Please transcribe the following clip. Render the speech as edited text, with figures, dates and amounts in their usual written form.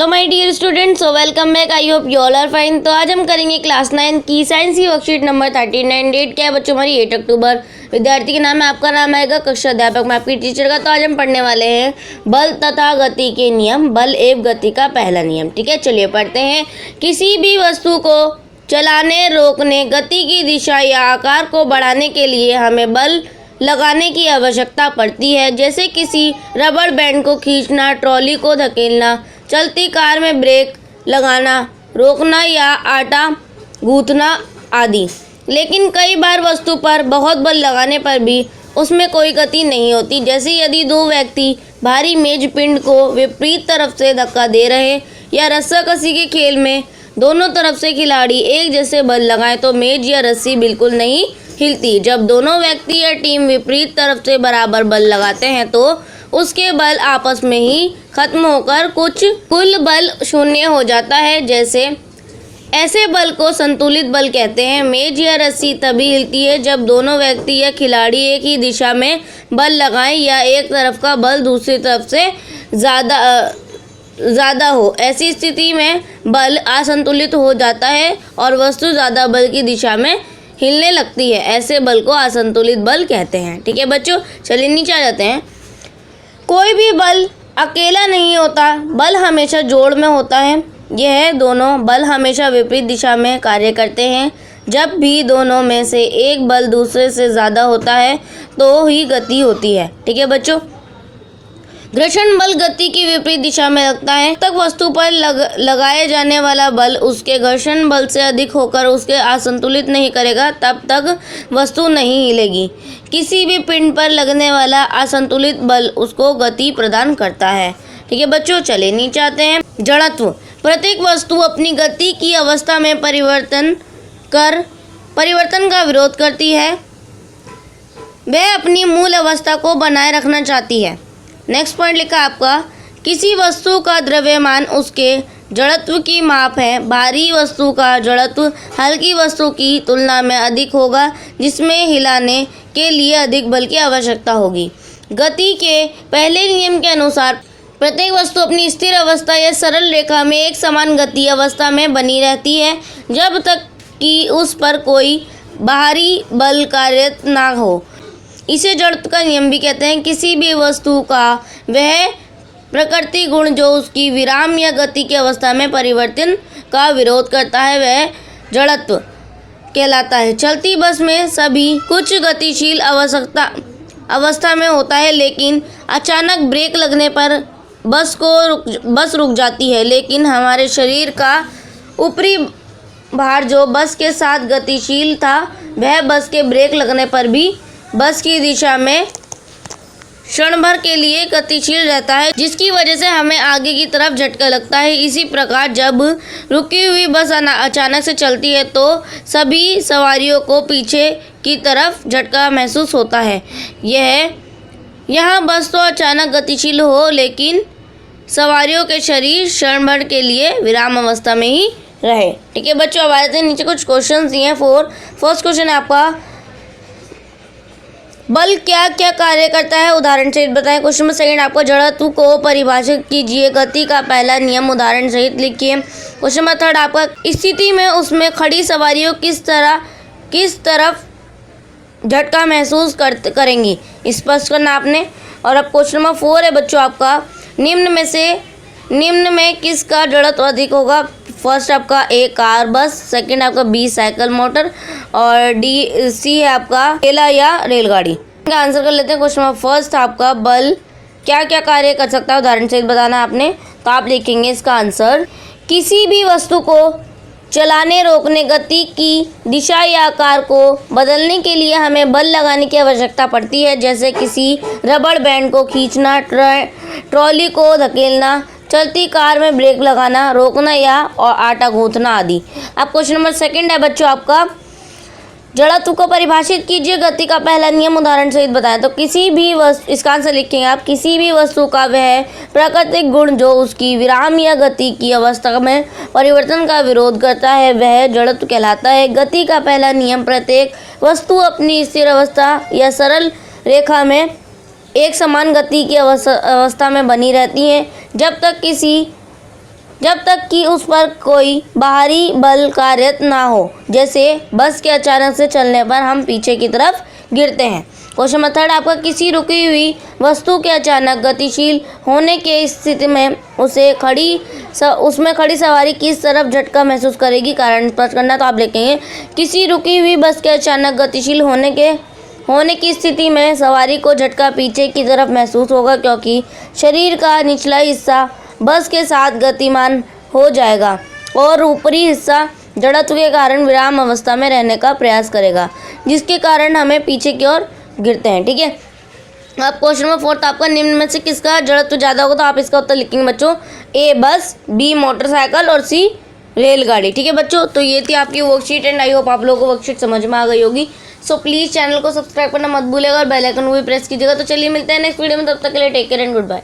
तो my dear students, welcome back. I hope you all are fine. तो आज हम करेंगे क्लास 9 की साइंस की वर्कशीट नंबर 39। डेट क्या है बच्चों हमारी 8 अक्टूबर। विद्यार्थी के नाम है, आपका नाम आएगा, कक्षा अध्यापक मैं आपकी टीचर का। तो आज हम पढ़ने वाले हैं बल तथा गति के नियम, बल एवं गति का पहला नियम। ठीक है, चलिए पढ़ते हैं। किसी भी वस्तु को चलाने, रोकने, गति की दिशा या आकार को बढ़ाने के लिए हमें बल लगाने की आवश्यकता पड़ती है। जैसे किसी रबड़ बैंड को खींचना, ट्रॉली को धकेलना, चलती कार में ब्रेक लगाना, रोकना या आटा गूंथना आदि। लेकिन कई बार वस्तु पर बहुत बल लगाने पर भी उसमें कोई गति नहीं होती। जैसे यदि दो व्यक्ति भारी मेज पिंड को विपरीत तरफ से धक्का दे रहे या रस्साकसी के खेल में दोनों तरफ से खिलाड़ी एक जैसे बल लगाएं तो मेज या रस्सी बिल्कुल नहीं हिलती। जब दोनों व्यक्ति या टीम विपरीत तरफ से बराबर बल लगाते हैं तो उसके बल आपस में ही खत्म होकर कुल बल शून्य हो जाता है। जैसे ऐसे बल को संतुलित बल कहते हैं। मेज या रस्सी तभी हिलती है जब दोनों व्यक्ति या खिलाड़ी एक ही दिशा में बल लगाएं या एक तरफ का बल दूसरी तरफ से ज़्यादा हो। ऐसी स्थिति में बल असंतुलित हो जाता है और वस्तु ज़्यादा बल की दिशा में हिलने लगती है। ऐसे बल को असंतुलित बल कहते हैं। ठीक है बच्चों, चलिए नीचे आ जाते हैं। कोई भी बल अकेला नहीं होता, बल हमेशा जोड़ में होता है। यह दोनों बल हमेशा विपरीत दिशा में कार्य करते हैं। जब भी दोनों में से एक बल दूसरे से ज़्यादा होता है तो ही गति होती है। ठीक है बच्चों, घर्षण बल गति की विपरीत दिशा में लगता है। तक वस्तु पर लगाए जाने वाला बल उसके घर्षण बल से अधिक होकर उसके असंतुलित नहीं करेगा, तब तक वस्तु नहीं हिलेगी। किसी भी पिंड पर लगने वाला असंतुलित बल उसको गति प्रदान करता है। ठीक है बच्चों, चले नीचे आते हैं। जड़त्व। प्रत्येक वस्तु अपनी गति की अवस्था में परिवर्तन का विरोध करती है। वह अपनी मूल अवस्था को बनाए रखना चाहती है। नेक्स्ट पॉइंट लिखा आपका, किसी वस्तु का द्रव्यमान उसके जड़त्व की माप है। भारी वस्तु का जड़त्व हल्की वस्तु की तुलना में अधिक होगा, जिसमें हिलाने के लिए अधिक बल की आवश्यकता होगी। गति के पहले नियम के अनुसार प्रत्येक वस्तु अपनी स्थिर अवस्था या सरल रेखा में एक समान गति अवस्था में बनी रहती है जब तक कि उस पर कोई बाहरी बल कार्यरत ना हो। इसे जड़त्व का नियम भी कहते हैं। किसी भी वस्तु का वह प्रकृति गुण जो उसकी विराम या गति की अवस्था में परिवर्तन का विरोध करता है वह जड़त्व कहलाता है। चलती बस में सभी कुछ गतिशील अवस्था में होता है, लेकिन अचानक ब्रेक लगने पर बस रुक जाती है। लेकिन हमारे शरीर का ऊपरी भार जो बस के साथ गतिशील था वह बस के ब्रेक लगने पर भी बस की दिशा में क्षण भर के लिए गतिशील रहता है, जिसकी वजह से हमें आगे की तरफ झटका लगता है। इसी प्रकार जब रुकी हुई बस अचानक से चलती है तो सभी सवारियों को पीछे की तरफ झटका महसूस होता है। यहाँ बस तो अचानक गतिशील हो, लेकिन सवारियों के शरीर क्षण भर के लिए विराम अवस्था में ही रहे। ठीक है बच्चों, अब आते हैं नीचे कुछ क्वेश्चन दिए हैं। फर्स्ट क्वेश्चन है आपका, बल क्या क्या कार्य करता है उदाहरण सहित बताएं। क्वेश्चन नंबर सेकंड आपका, जड़त्व को परिभाषित कीजिए। गति का पहला नियम उदाहरण सहित लिखिए। क्वेश्चन नंबर थर्ड आपका, स्थिति में उसमें खड़ी सवारियों किस तरफ झटका महसूस करेंगी, स्पष्ट करना आपने। और अब क्वेश्चन नंबर 4 है बच्चों आपका, निम्न में किसका जड़त्व अधिक होगा। फर्स्ट आपका ए कार बस, सेकंड आपका बी साइकिल मोटर और सी है आपका ठेला या रेलगाड़ी। इसका आंसर कर लेते हैं। क्वेश्चन नंबर फर्स्ट आपका, बल क्या क्या कार्य कर सकता है उदाहरण से बताना आपने। तो आप लिखेंगे इसका आंसर, किसी भी वस्तु को चलाने, रोकने, गति की दिशा या आकार को बदलने के लिए हमें बल लगाने की आवश्यकता पड़ती है। जैसे किसी रबड़ बैंड को खींचना, ट्रॉली को धकेलना, चलती कार में ब्रेक लगाना, रोकना या और आटा गूंथना आदि। अब क्वेश्चन नंबर सेकंड है बच्चों आपका, जड़त्व को परिभाषित कीजिए। गति का पहला नियम उदाहरण सहित बताएं। तो किसी भी वस्तु, इसका आंसर लिखेंगे आप, किसी भी वस्तु का वह प्राकृतिक गुण जो उसकी विराम या गति की अवस्था में परिवर्तन का विरोध करता है वह जड़त्व कहलाता है। गति का पहला नियम, प्रत्येक वस्तु अपनी स्थिर अवस्था या सरल रेखा में एक समान गति की अवस्था में बनी रहती हैं जब तक किसी जब तक कि उस पर कोई बाहरी बल कार्यरत ना हो, जैसे बस के अचानक से चलने पर हम पीछे की तरफ गिरते हैं। क्वेश्चन नंबर 3 आपका, किसी रुकी हुई वस्तु के अचानक गतिशील होने के स्थिति में उसमें खड़ी सवारी किस तरफ झटका महसूस करेगी? कारण स्पष्ट करना, तो आप लिखेंगे किसी रुकी हुई बस के अचानक गतिशील होने की स्थिति में सवारी को झटका पीछे की तरफ महसूस होगा, क्योंकि शरीर का निचला हिस्सा बस के साथ गतिमान हो जाएगा और ऊपरी हिस्सा जड़त्व के कारण विराम अवस्था में रहने का प्रयास करेगा, जिसके कारण हमें पीछे की ओर गिरते हैं। ठीक है, अब क्वेश्चन नंबर 4 आपका, निम्न में से किसका जड़त्व ज़्यादा होगा? तो आप इसका उत्तर लिखेंगे बच्चों, ए बस, बी मोटरसाइकिल और सी रेलगाड़ी। ठीक है बच्चों, तो ये थी आपकी वर्कशीट एंड आई होप आप लोगों को वर्कशीट समझ में आ गई होगी। सो प्लीज़ चैनल को सब्सक्राइब करना मत भूलिएगा और बेल आइकन को भी प्रेस कीजिएगा। तो चलिए मिलते हैं नेक्स्ट वीडियो में, तब तक के लिए take care and good bye.